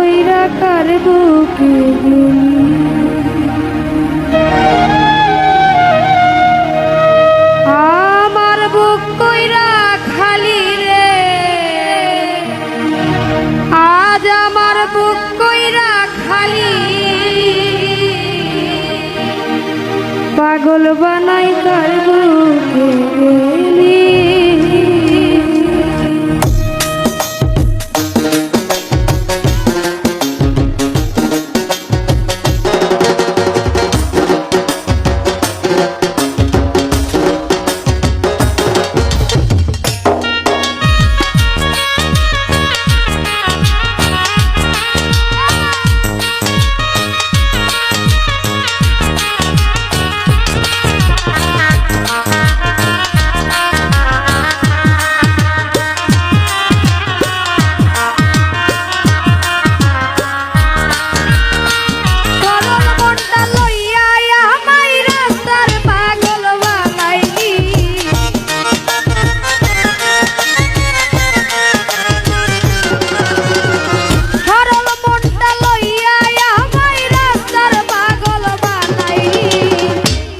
কইরা কার বুকে গেলি আমার বুক কইরা খালি রে আজ আমার বুক কইরা খালি পাগল বানাই কার বুকে গেলি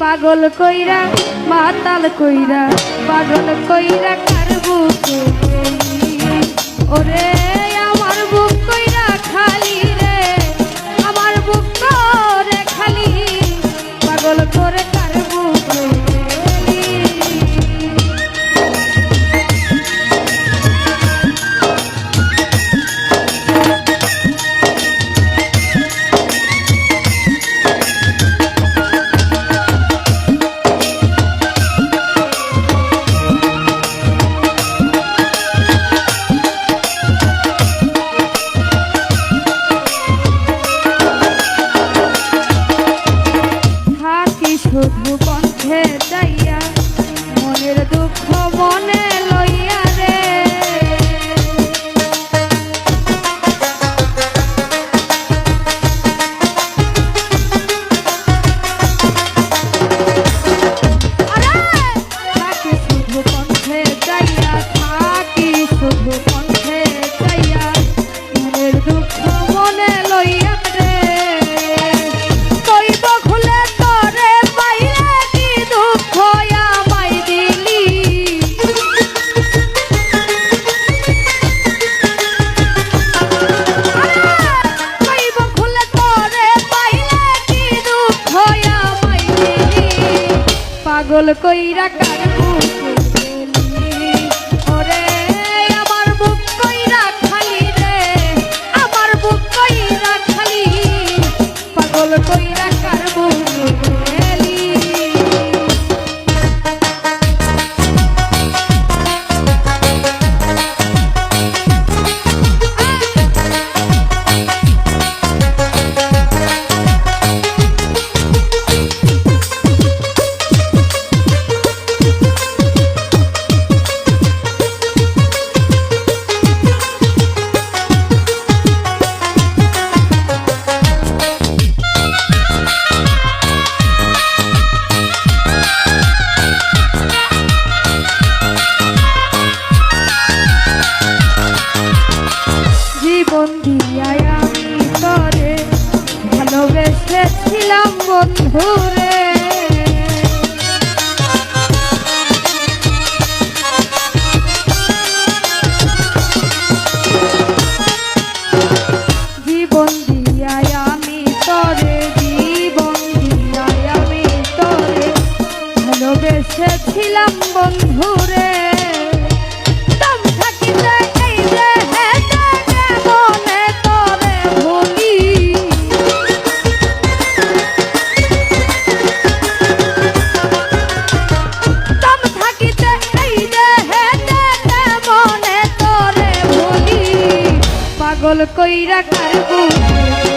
পাগল কইরা মাতাল কইরা পাগল কইরা কার বুকে গেলি ওরে আমার বুক কইরা খালি রে আমার বুক করে খালি পাগল করে কার বুকে গেলি শুধু কণ্ঠে যাইয়া মনের দুঃখ মনে লইয়া রে থাকি শুধু কণ্ঠে যাইয়া থাকি শুধু কণ্ঠে যাইয়া মনের দুঃখ মনে লইয়া রে কইব খুলে পাগল কইরা কার বুকে গেলি ওরে আমার বুক কইরা খালি রে আমার বুক কইরা খালি পাগল কইরা কার বুকে গেলি ভালোবেসেছিলাম বন্ধুরে জীবন দিয়াই আমি তরে জীবন দিয়াই আমি তরে ভালোবেসেছিলাম বন্ধুরে পাগল কইরা কার বুকে